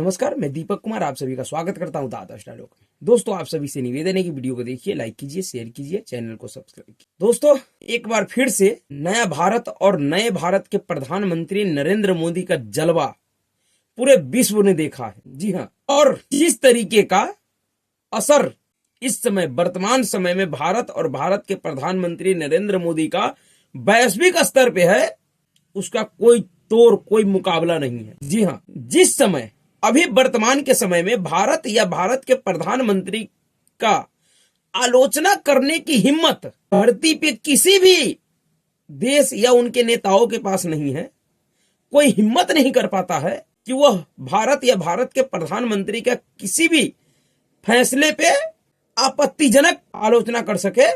नमस्कार, मैं दीपक कुमार आप सभी का स्वागत करता हूं दादा डायलॉग में। दोस्तों, आप सभी से निवेदन है कि वीडियो को देखिए, लाइक कीजिए, शेयर कीजिए, चैनल को सब्सक्राइब कीजिए। दोस्तों, एक बार फिर से नया भारत और नए भारत के प्रधानमंत्री नरेंद्र मोदी का जलवा पूरे विश्व ने देखा है। जी हाँ, और जिस तरीके का असर इस समय वर्तमान समय में भारत और भारत के प्रधानमंत्री नरेंद्र मोदी का वैश्विक स्तर पे है, उसका कोई तोड़ कोई मुकाबला नहीं है। जी हाँ, जिस समय अभी वर्तमान के समय में भारत या भारत के प्रधानमंत्री का आलोचना करने की हिम्मत धरती पे किसी भी देश या उनके नेताओं के पास नहीं है। कोई हिम्मत नहीं कर पाता है कि वह भारत या भारत के प्रधानमंत्री का किसी भी फैसले पे आपत्तिजनक आलोचना कर सके।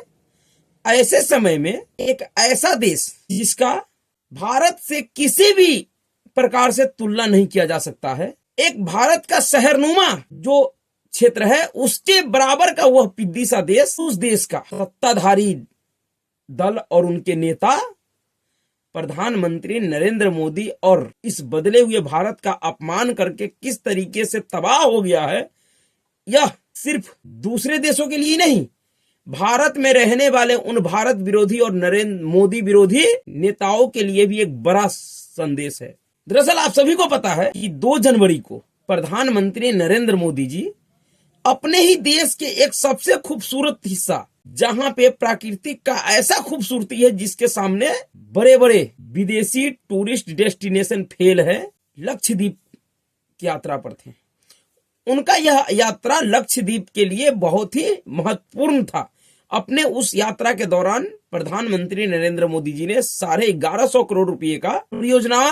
ऐसे समय में एक ऐसा देश जिसका भारत से किसी भी प्रकार से तुलना नहीं किया जा सकता है, एक भारत का शहरनुमा जो क्षेत्र है उसके बराबर का वह पिद्दी सा देश, उस देश का सत्ताधारी दल और उनके नेता प्रधानमंत्री नरेंद्र मोदी और इस बदले हुए भारत का अपमान करके किस तरीके से तबाह हो गया है, यह सिर्फ दूसरे देशों के लिए नहीं, भारत में रहने वाले उन भारत विरोधी और नरेंद्र मोदी विरोधी नेताओं के लिए भी एक बड़ा संदेश है। दरअसल आप सभी को पता है कि 2 जनवरी को प्रधानमंत्री नरेंद्र मोदी जी अपने ही देश के एक सबसे खूबसूरत हिस्सा, जहां पे प्राकृतिक का ऐसा खूबसूरती है जिसके सामने बड़े बड़े विदेशी टूरिस्ट डेस्टिनेशन फेल है, लक्षद्वीप की यात्रा पर थे। उनका यह यात्रा लक्षद्वीप के लिए बहुत ही महत्वपूर्ण था। अपने उस यात्रा के दौरान प्रधानमंत्री नरेंद्र मोदी जी ने 1150 करोड़ रुपए का परियोजना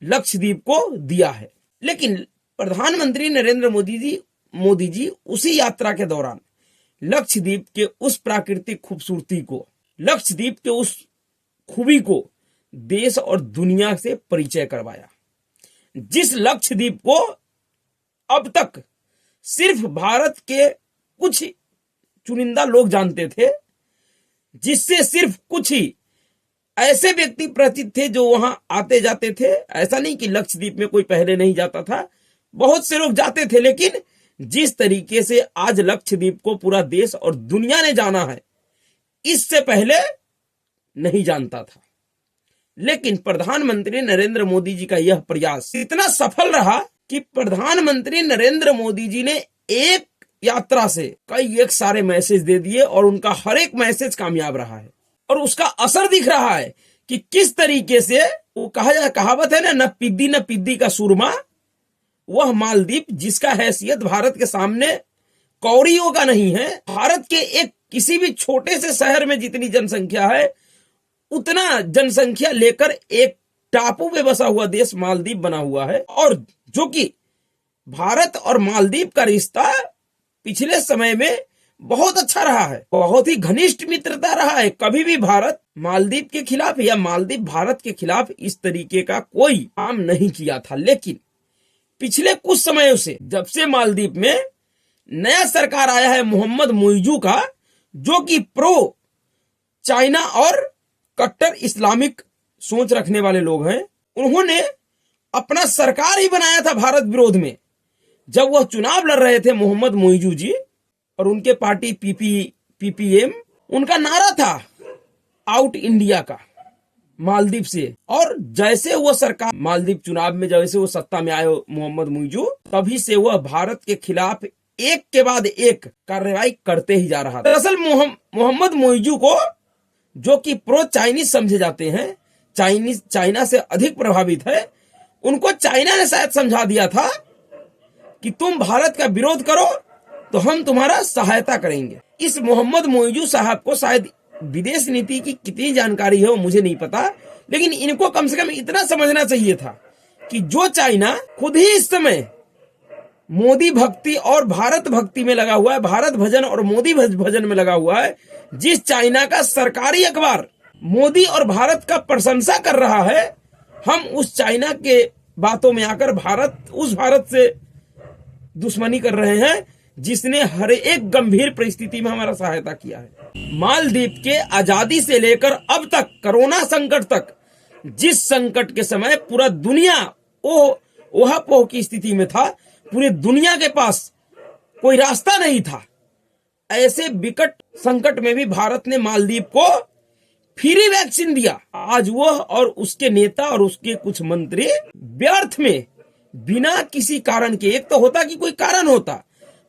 लक्षद्वीप को दिया है। लेकिन प्रधानमंत्री नरेंद्र मोदी जी उसी यात्रा के दौरान लक्षद्वीप के उस प्राकृतिक खूबसूरती को, लक्षद्वीप के उस खूबी को देश और दुनिया से परिचय करवाया, जिस लक्षद्वीप को अब तक सिर्फ भारत के कुछ चुनिंदा लोग जानते थे, जिससे सिर्फ कुछ ही ऐसे व्यक्ति परिचित थे जो वहां आते जाते थे। ऐसा नहीं कि लक्षद्वीप में कोई पहले नहीं जाता था, बहुत से लोग जाते थे, लेकिन जिस तरीके से आज लक्षद्वीप को पूरा देश और दुनिया ने जाना है, इससे पहले नहीं जानता था। लेकिन प्रधानमंत्री नरेंद्र मोदी जी का यह प्रयास इतना सफल रहा कि प्रधानमंत्री नरेंद्र मोदी जी ने एक यात्रा से कई एक सारे मैसेज दे दिए और उनका हर एक मैसेज कामयाब रहा है और उसका असर दिख रहा है कि किस तरीके से वो कहावत है ना, न पिद्दी का सुरमा, वह मालदीप जिसका हैसियत भारत के सामने कौड़ियों का नहीं है। भारत के एक किसी भी छोटे से शहर में जितनी जनसंख्या है, उतना जनसंख्या लेकर एक टापू में बसा हुआ देश मालदीव बना हुआ है, और जो कि भारत और मालदीव का रिश्ता पिछले समय में बहुत अच्छा रहा है, बहुत ही घनिष्ठ मित्रता रहा है। कभी भी भारत मालदीव के खिलाफ या मालदीव भारत के खिलाफ इस तरीके का कोई काम नहीं किया था। लेकिन पिछले कुछ समयों से, जब से मालदीव में नया सरकार आया है मोहम्मद मुइजू का, जो कि प्रो चाइना और कट्टर इस्लामिक सोच रखने वाले लोग हैं, उन्होंने अपना सरकार ही बनाया था भारत विरोध में। जब वह चुनाव लड़ रहे थे मोहम्मद मुइजू जी और उनके पार्टी पीपीएम, उनका नारा था आउट इंडिया का मालदीव से। और जैसे वो सरकार मालदीव चुनाव में जैसे वो सत्ता में आए मोहम्मद मुइजू, तभी से वह भारत के खिलाफ एक के बाद एक कार्रवाई करते ही जा रहा था। दरअसल मोहम्मद मुइजू को, जो कि प्रो चाइनीज समझे जाते हैं, चाइना से अधिक प्रभावित है, उनको चाइना ने शायद समझा दिया था कि तुम भारत का विरोध करो तो हम तुम्हारा सहायता करेंगे। इस मोहम्मद मुइजू साहब को शायद विदेश नीति की कितनी जानकारी है वो मुझे नहीं पता, लेकिन इनको कम से कम इतना समझना चाहिए था कि जो चाइना खुद ही इस समय मोदी भक्ति और भारत भक्ति में लगा हुआ है, भारत भजन और मोदी भजन में लगा हुआ है, जिस चाइना का सरकारी अखबार मोदी और भारत का प्रशंसा कर रहा है, हम उस चाइना के बातों में आकर उस भारत से दुश्मनी कर रहे हैं जिसने हर एक गंभीर परिस्थिति में हमारा सहायता किया है। मालदीव के आजादी से लेकर अब तक कोरोना संकट तक, जिस संकट के समय पूरा दुनिया ओहापोह की स्थिति में था, पूरी दुनिया के पास कोई रास्ता नहीं था। ऐसे विकट संकट में भी भारत ने मालदीव को फ्री वैक्सीन दिया। आज वह और उसके नेता और उसके कुछ मंत्री व्यर्थ में बिना किसी कारण के, एक तो होता कि कोई कारण होता,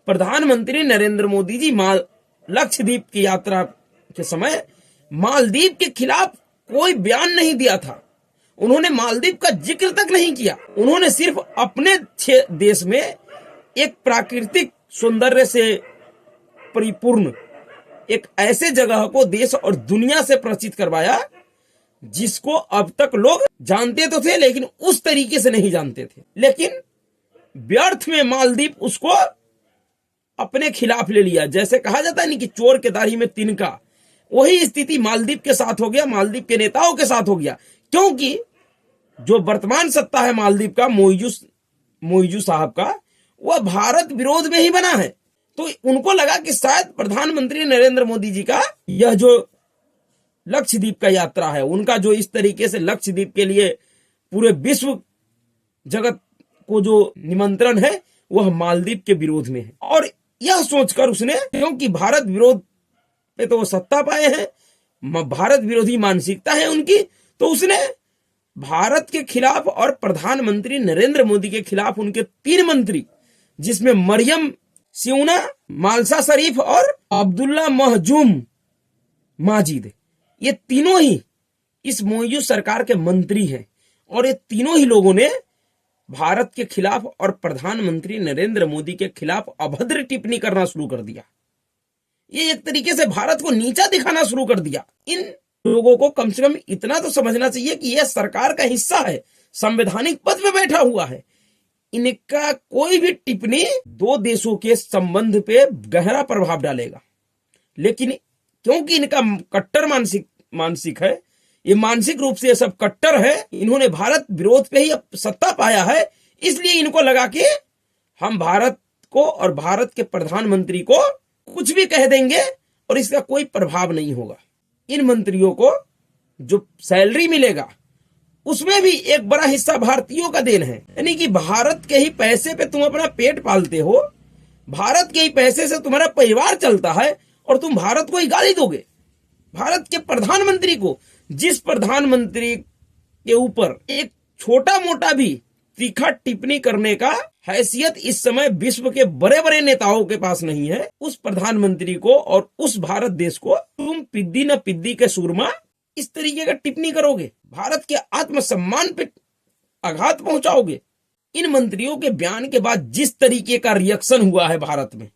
प्रधानमंत्री नरेंद्र मोदी जी लक्षद्वीप की यात्रा के समय मालदीव के खिलाफ कोई बयान नहीं दिया था। उन्होंने मालदीव का जिक्र तक नहीं किया। उन्होंने सिर्फ अपने देश में एक प्राकृतिक सौंदर्य से परिपूर्ण एक ऐसे जगह को देश और दुनिया से परिचित करवाया जिसको अब तक लोग जानते तो थे लेकिन उस तरीके से नहीं जानते थे। लेकिन व्यर्थ में मालदीव उसको अपने खिलाफ ले लिया। जैसे कहा जाता है नहीं कि चोर के दाढ़ी में तिनका, वही स्थिति मालदीव के साथ हो गया, मालदीव के नेताओं के साथ हो गया। क्योंकि जो वर्तमान सत्ता है मालदीव का, मोइजू साहब का, वह भारत विरोध में ही बना है। तो उनको लगा कि शायद प्रधानमंत्री नरेंद्र मोदी जी का यह जो लक्षद्वीप का यात्रा है, उनका जो इस तरीके से लक्षद्वीप के लिए पूरे विश्व जगत को जो निमंत्रण है वह मालदीव के विरोध में है। और यह सोचकर उसने, क्योंकि भारत विरोध पे तो वो सत्ता पाए हैं, भारत विरोधी मानसिकता है उनकी, तो उसने भारत के खिलाफ और प्रधानमंत्री नरेंद्र मोदी के खिलाफ उनके 3 मंत्री, जिसमें मरियम सिउना, मालसा शरीफ और अब्दुल्ला महजूम माजिद, ये तीनों ही इस मोइजू सरकार के मंत्री हैं। और ये तीनों ही लोगों ने भारत के खिलाफ और प्रधानमंत्री नरेंद्र मोदी के खिलाफ अभद्र टिप्पणी करना शुरू कर दिया। ये एक तरीके से भारत को नीचा दिखाना शुरू कर दिया। इन लोगों को कम से कम इतना तो समझना चाहिए कि यह सरकार का हिस्सा है, संवैधानिक पद पे बैठा हुआ है। इनका कोई भी टिप्पणी 2 देशों के संबंध पे गहरा प्रभाव डालेगा। लेकिन क्योंकि इनका कट्टर मानसिक है, ये मानसिक रूप से ये सब कट्टर है, इन्होंने भारत विरोध पे ही सत्ता पाया है, इसलिए इनको लगा कि हम भारत को और भारत के प्रधानमंत्री को कुछ भी कह देंगे और इसका कोई प्रभाव नहीं होगा। इन मंत्रियों को जो सैलरी मिलेगा उसमें भी एक बड़ा हिस्सा भारतीयों का देन है। यानी कि भारत के ही पैसे पे तुम अपना पेट पालते हो, भारत के ही पैसे से तुम्हारा परिवार चलता है और तुम भारत को ही गाली दोगे। भारत के प्रधानमंत्री को, जिस प्रधानमंत्री के ऊपर एक छोटा मोटा भी तीखा टिप्पणी करने का हैसियत इस समय विश्व के बड़े बड़े नेताओं के पास नहीं है, उस प्रधानमंत्री को और उस भारत देश को तुम पिद्दी न पिद्दी के सूरमा इस तरीके का टिप्पणी करोगे, भारत के आत्मसम्मान पे आघात पहुंचाओगे। इन मंत्रियों के बयान के बाद जिस तरीके का रिएक्शन हुआ है भारत में,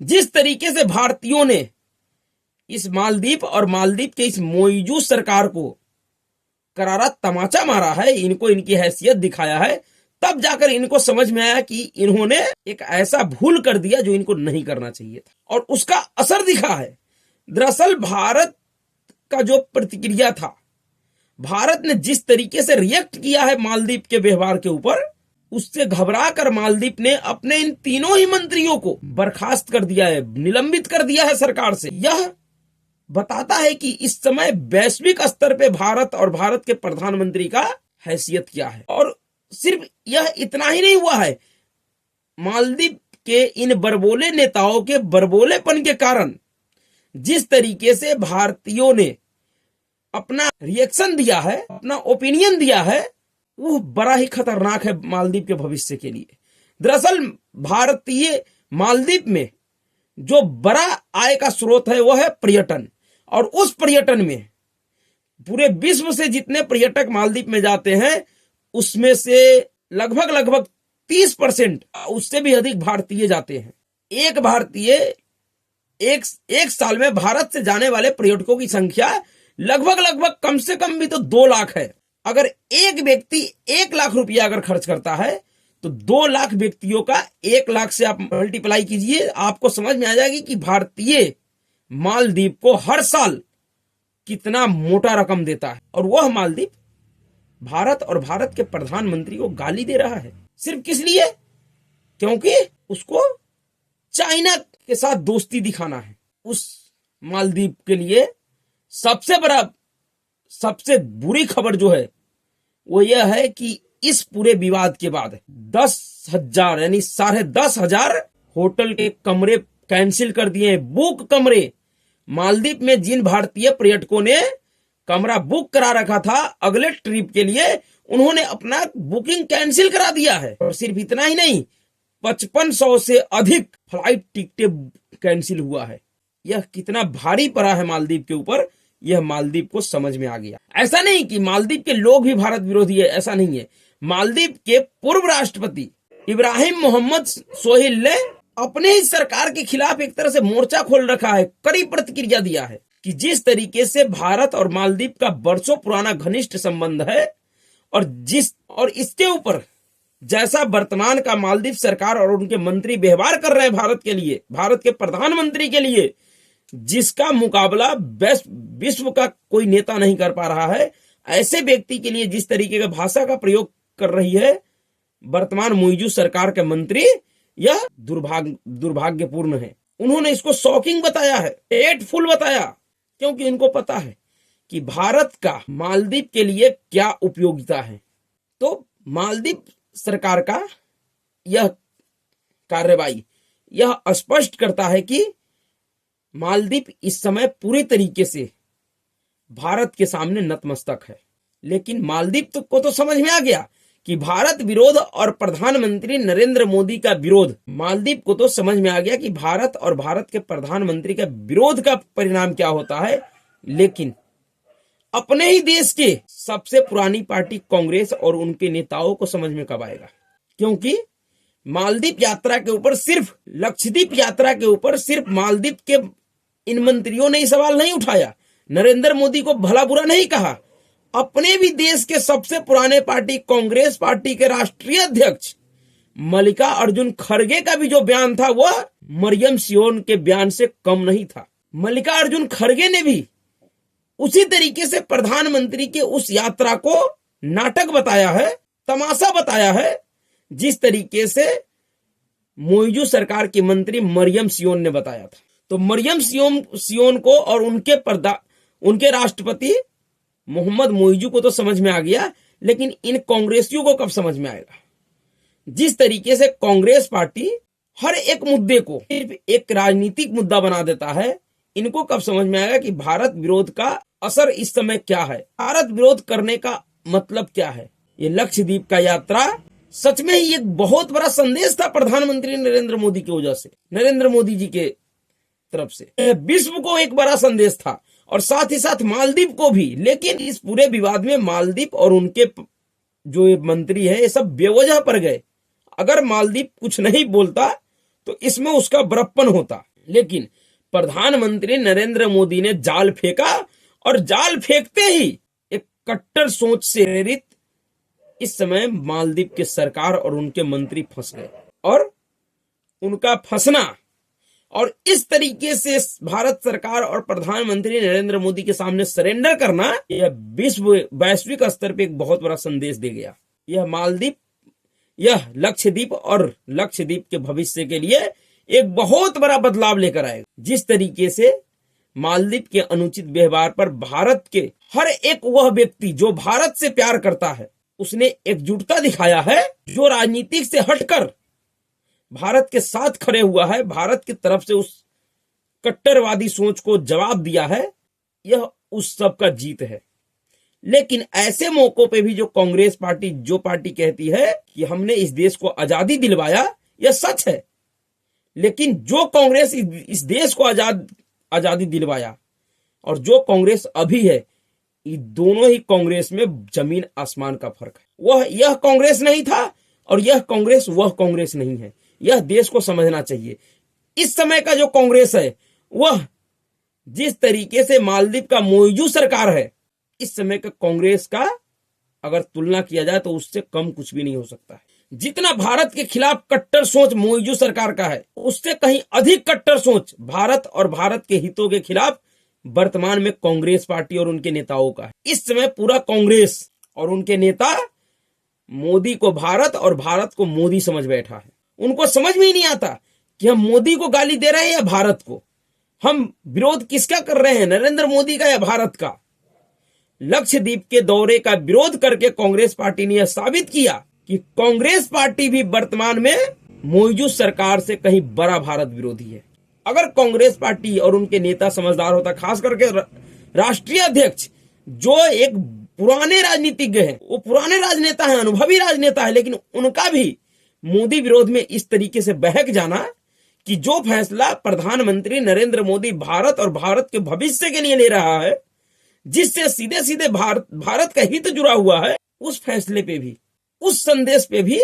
जिस तरीके से भारतीयों ने इस मालदीव और मालदीव के इस मोइजू सरकार को करारा तमाचा मारा है, इनको इनकी हैसियत दिखाया है, तब जाकर इनको समझ में आया कि इन्होंने एक ऐसा भूल कर दिया जो इनको नहीं करना चाहिए था और उसका असर दिखा है। दरअसल भारत का जो प्रतिक्रिया था, भारत ने जिस तरीके से रिएक्ट किया है मालदीव के व्यवहार के ऊपर, उससे घबरा कर मालदीव ने अपने इन तीनों ही मंत्रियों को बर्खास्त कर दिया है, निलंबित कर दिया है सरकार से। यह बताता है कि इस समय वैश्विक स्तर पे भारत और भारत के प्रधानमंत्री का हैसियत क्या है। और सिर्फ यह इतना ही नहीं हुआ है, मालदीव के इन बरबोले नेताओं के बरबोलेपन के कारण जिस तरीके से भारतीयों ने अपना रिएक्शन दिया है, अपना ओपिनियन दिया है, वो बड़ा ही खतरनाक है मालदीव के भविष्य के लिए। दरअसल भारतीय मालदीव में जो बड़ा आय का स्रोत है वह है पर्यटन, और उस पर्यटन में पूरे विश्व से जितने पर्यटक मालदीव में जाते हैं उसमें से लगभग 30%, उससे भी अधिक भारतीय जाते हैं। एक भारतीय एक साल में भारत से जाने वाले पर्यटकों की संख्या लगभग कम से कम भी तो 2 लाख है। अगर एक व्यक्ति 1 लाख रुपया अगर खर्च करता है तो 2 लाख व्यक्तियों का 1 लाख से आप मल्टीप्लाई कीजिए, आपको समझ में आ जाएगी कि भारतीय मालदीव को हर साल कितना मोटा रकम देता है। और वह मालदीव भारत और भारत के प्रधानमंत्री को गाली दे रहा है, सिर्फ किस लिए? क्योंकि उसको चाइना के साथ दोस्ती दिखाना है। उस मालदीव के लिए सबसे बुरी खबर जो है वो यह है कि इस पूरे विवाद के बाद 10,000 यानी 10,500 होटल के कमरे कैंसिल कर दिए, बुक कमरे। मालदीव में जिन भारतीय पर्यटकों ने कमरा बुक करा रखा था अगले ट्रिप के लिए, उन्होंने अपना बुकिंग कैंसिल करा दिया है। और सिर्फ इतना ही नहीं, 5500 से अधिक फ्लाइट टिकटें कैंसिल हुआ है। यह कितना भारी पड़ा है मालदीव के ऊपर, यह मालदीव को समझ में आ गया। ऐसा नहीं कि मालदीव के लोग भी भारत विरोधी है, ऐसा नहीं है। मालदीव के पूर्व राष्ट्रपति इब्राहिम मोहम्मद सोहेल ने अपने ही सरकार के खिलाफ एक तरह से मोर्चा खोल रखा है, कड़ी प्रतिक्रिया दिया है कि जिस तरीके से भारत और मालदीव का बरसों पुराना घनिष्ठ संबंध है और इसके ऊपर जैसा वर्तमान का मालदीव सरकार और उनके मंत्री व्यवहार कर रहे हैं भारत के लिए, भारत के प्रधानमंत्री के लिए, जिसका मुकाबला विश्व का कोई नेता नहीं कर पा रहा है, ऐसे व्यक्ति के लिए जिस तरीके का भाषा का प्रयोग कर रही है वर्तमान मौजूद सरकार के मंत्री, यह दुर्भाग्यपूर्ण है। उन्होंने इसको शॉकिंग बताया है, हेटफुल बताया, क्योंकि उनको पता है कि भारत का मालदीव के लिए क्या उपयोगिता है। तो मालदीव सरकार का यह कार्रवाई यह स्पष्ट करता है कि मालदीव इस समय पूरी तरीके से भारत के सामने नतमस्तक है। लेकिन मालदीव को तो समझ में आ गया कि भारत विरोध और प्रधानमंत्री नरेंद्र मोदी का विरोध, मालदीव को तो समझ में आ गया कि भारत और भारत के प्रधानमंत्री का विरोध का परिणाम क्या होता है। लेकिन अपने ही देश के सबसे पुरानी पार्टी कांग्रेस और उनके नेताओं को समझ में कब आएगा, क्योंकि मालदीव यात्रा के ऊपर सिर्फ लक्षद्वीप यात्रा के ऊपर सिर्फ मालदीव के इन मंत्रियों ने ही सवाल नहीं उठाया, नरेंद्र मोदी को भला बुरा नहीं कहा। अपने भी देश के सबसे पुराने पार्टी कांग्रेस पार्टी के राष्ट्रीय अध्यक्ष मल्लिका अर्जुन खड़गे का भी जो बयान था वह मरियम सियोन के बयान से कम नहीं था। मल्लिका अर्जुन खड़गे ने भी उसी तरीके से प्रधानमंत्री के उस यात्रा को नाटक बताया है, तमाशा बताया है, जिस तरीके से मौजूद सरकार की मंत्री मरियम सियोन ने बताया था। तो मरियम सियोन को और उनके राष्ट्रपति मोहम्मद मोइजू को तो समझ में आ गया, लेकिन इन कांग्रेसियों को कब समझ में आएगा? जिस तरीके से कांग्रेस पार्टी हर एक मुद्दे को सिर्फ एक राजनीतिक मुद्दा बना देता है, इनको कब समझ में आएगा कि भारत विरोध का असर इस समय क्या है, भारत विरोध करने का मतलब क्या है। ये लक्षद्वीप का यात्रा सच में ही एक बहुत बड़ा संदेश था प्रधानमंत्री नरेंद्र मोदी की वजह से, नरेंद्र मोदी जी के तरफ से विश्व को एक बड़ा संदेश था और साथ ही साथ मालदीव को भी। लेकिन इस पूरे विवाद में मालदीव और उनके जो ये मंत्री है ये सब बेवजह पर गए। अगर मालदीव कुछ नहीं बोलता तो इसमें उसका बड़प्पन होता, लेकिन प्रधानमंत्री नरेंद्र मोदी ने जाल फेंका और जाल फेंकते ही एक कट्टर सोच से प्रेरित इस समय मालदीव के सरकार और उनके मंत्री फंस गए। और उनका फंसना और इस तरीके से भारत सरकार और प्रधानमंत्री नरेंद्र मोदी के सामने सरेंडर करना, यह वैश्विक स्तर पे एक बहुत बड़ा संदेश दे गया। यह मालदीव, यह लक्षद्वीप और लक्षद्वीप के भविष्य के लिए एक बहुत बड़ा बदलाव लेकर आएगा। जिस तरीके से मालदीव के अनुचित व्यवहार पर भारत के हर एक वह व्यक्ति जो भारत से प्यार करता है उसने एकजुटता दिखाया है, जो राजनीतिक से हटकर भारत के साथ खड़े हुआ है, भारत की तरफ से उस कट्टरवादी सोच को जवाब दिया है, यह उस सब का जीत है। लेकिन ऐसे मौकों पे भी जो कांग्रेस पार्टी जो पार्टी कहती है कि हमने इस देश को आजादी दिलवाया, यह सच है। लेकिन जो कांग्रेस इस देश को आजादी दिलवाया और जो कांग्रेस अभी है, ये दोनों ही कांग्रेस में जमीन आसमान का फर्क है। वह यह कांग्रेस नहीं था और यह कांग्रेस वह कांग्रेस नहीं है। यह देश को समझना चाहिए। इस समय का जो कांग्रेस है वह जिस तरीके से मालदीव का मौजूद सरकार है, इस समय का कांग्रेस का अगर तुलना किया जाए तो उससे कम कुछ भी नहीं हो सकता है। जितना भारत के खिलाफ कट्टर सोच मौजूद सरकार का है, उससे कहीं अधिक कट्टर सोच भारत और भारत के हितों के खिलाफ वर्तमान में कांग्रेस पार्टी और उनके नेताओं का है। इस समय पूरा कांग्रेस और उनके नेता मोदी को भारत और भारत को मोदी समझ बैठा है। उनको समझ में ही नहीं आता कि हम मोदी को गाली दे रहे हैं या भारत को। हम विरोध किसका कर रहे हैं, नरेंद्र मोदी का या भारत का। लक्षद्वीप के दौरे का विरोध करके कांग्रेस पार्टी ने यह साबित किया कि कांग्रेस पार्टी भी वर्तमान में मौजूद सरकार से कहीं बड़ा भारत विरोधी है। अगर कांग्रेस पार्टी और उनके नेता समझदार होता, खास करके राष्ट्रीय अध्यक्ष जो एक पुराने राजनीतिज्ञ हैं, वो पुराने राजनेता हैं, अनुभवी राजनेता है, लेकिन उनका भी मोदी विरोध में इस तरीके से बहक जाना कि जो फैसला प्रधानमंत्री नरेंद्र मोदी भारत और भारत के भविष्य के लिए ले रहा है, जिससे सीधे सीधे भारत का हित जुड़ा हुआ है, उस फैसले पे भी, उस संदेश पे भी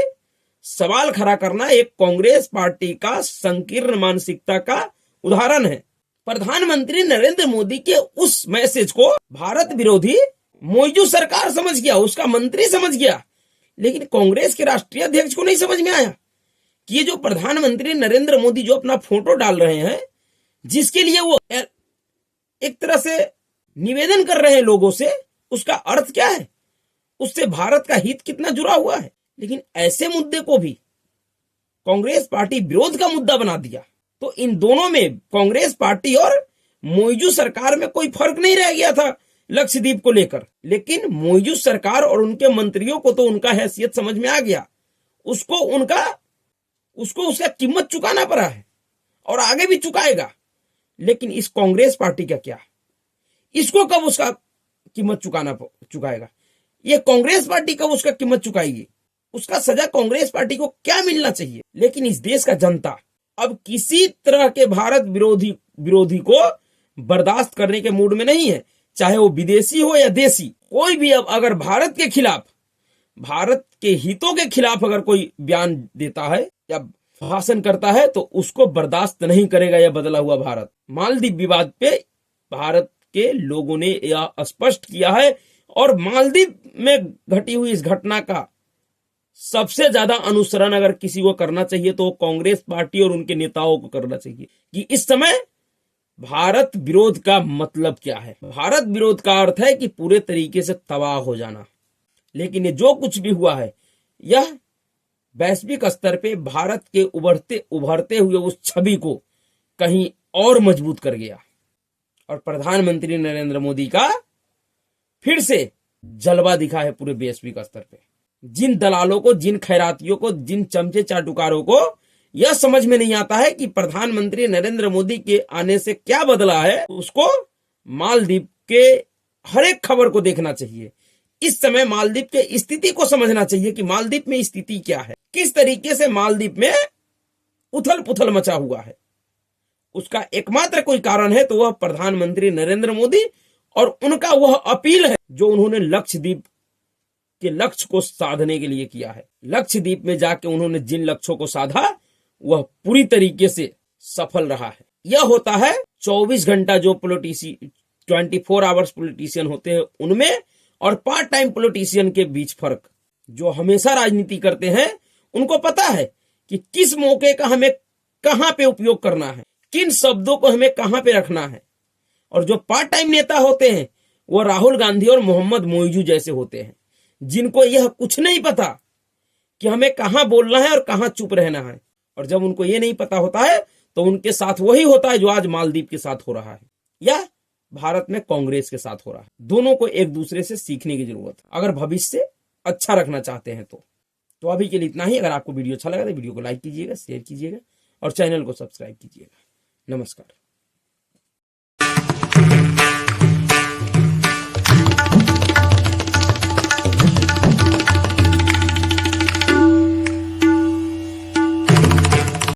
सवाल खड़ा करना एक कांग्रेस पार्टी का संकीर्ण मानसिकता का उदाहरण है। प्रधानमंत्री नरेंद्र मोदी के उस मैसेज को भारत विरोधी मौजूद सरकार समझ गया, उसका मंत्री समझ गया, लेकिन कांग्रेस के राष्ट्रीय अध्यक्ष को नहीं समझ में आया कि ये जो प्रधानमंत्री नरेंद्र मोदी जो अपना फोटो डाल रहे हैं, जिसके लिए वो एक तरह से निवेदन कर रहे हैं लोगों से, उसका अर्थ क्या है, उससे भारत का हित कितना जुड़ा हुआ है। लेकिन ऐसे मुद्दे को भी कांग्रेस पार्टी विरोध का मुद्दा बना दिया, तो इन दोनों में कांग्रेस पार्टी और मौजूद सरकार में कोई फर्क नहीं रह गया था लक्षद्वीप को लेकर। लेकिन मौजूद सरकार और उनके मंत्रियों को तो उनका हैसियत समझ में आ गया, उसको उसका कीमत चुकाना पड़ा है और आगे भी चुकाएगा। लेकिन इस कांग्रेस पार्टी का क्या, इसको कब उसका कीमत चुकाएगा? ये कांग्रेस पार्टी कब उसका कीमत चुकाएगी? उसका सजा कांग्रेस पार्टी को क्या मिलना चाहिए? लेकिन इस देश का जनता अब किसी तरह के भारत विरोधी को बर्दाश्त करने के मूड में नहीं है, चाहे वो विदेशी हो या देशी। कोई भी अब अगर भारत के खिलाफ, भारत के हितों के खिलाफ अगर कोई बयान देता है या भाषण करता है, तो उसको बर्दाश्त नहीं करेगा यह बदला हुआ भारत। मालदीव विवाद पे भारत के लोगों ने यह स्पष्ट किया है, और मालदीव में घटी हुई इस घटना का सबसे ज्यादा अनुसरण अगर किसी को करना चाहिए तो कांग्रेस पार्टी और उनके नेताओं को करना चाहिए कि इस समय भारत विरोध का मतलब क्या है। भारत विरोध का अर्थ है कि पूरे तरीके से तबाह हो जाना। लेकिन ये जो कुछ भी हुआ है, यह वैश्विक स्तर पे भारत के उभरते हुए उस छवि को कहीं और मजबूत कर गया, और प्रधानमंत्री नरेंद्र मोदी का फिर से जलवा दिखा है पूरे वैश्विक स्तर पे। जिन दलालों को, जिन खैरातियों को, जिन चमचे चाटुकारों को यह समझ में नहीं आता है कि प्रधानमंत्री नरेंद्र मोदी के आने से क्या बदला है, उसको मालदीव के हर एक खबर को देखना चाहिए। इस समय मालदीव के स्थिति को समझना चाहिए कि मालदीव में स्थिति क्या है, किस तरीके से मालदीव में उथल पुथल मचा हुआ है। उसका एकमात्र कोई कारण है तो वह प्रधानमंत्री नरेंद्र मोदी और उनका वह अपील है जो उन्होंने लक्षद्वीप के लक्ष्य को साधने के लिए किया है। लक्षद्वीप में जाके उन्होंने जिन लक्ष्यों को साधा वह पूरी तरीके से सफल रहा है। यह होता है 24 घंटा जो 24 आवर्स पॉलिटिशियन होते हैं उनमें और पार्ट टाइम पॉलिटिशियन के बीच फर्क। जो हमेशा राजनीति करते हैं उनको पता है कि किस मौके का हमें कहां पे उपयोग करना है, किन शब्दों को हमें कहां पे रखना है। और जो पार्ट टाइम नेता होते हैं वो राहुल गांधी और मोहम्मद मोइजू जैसे होते हैं, जिनको यह कुछ नहीं पता कि हमें कहां बोलना है और कहां चुप रहना है। और जब उनको ये नहीं पता होता है तो उनके साथ वही होता है जो आज मालदीव के साथ हो रहा है या भारत में कांग्रेस के साथ हो रहा है। दोनों को एक दूसरे से सीखने की जरूरत है अगर भविष्य अच्छा रखना चाहते हैं तो अभी के लिए इतना ही। अगर आपको वीडियो अच्छा लगा तो वीडियो को लाइक कीजिएगा, शेयर कीजिएगा और चैनल को सब्सक्राइब कीजिएगा। नमस्कार।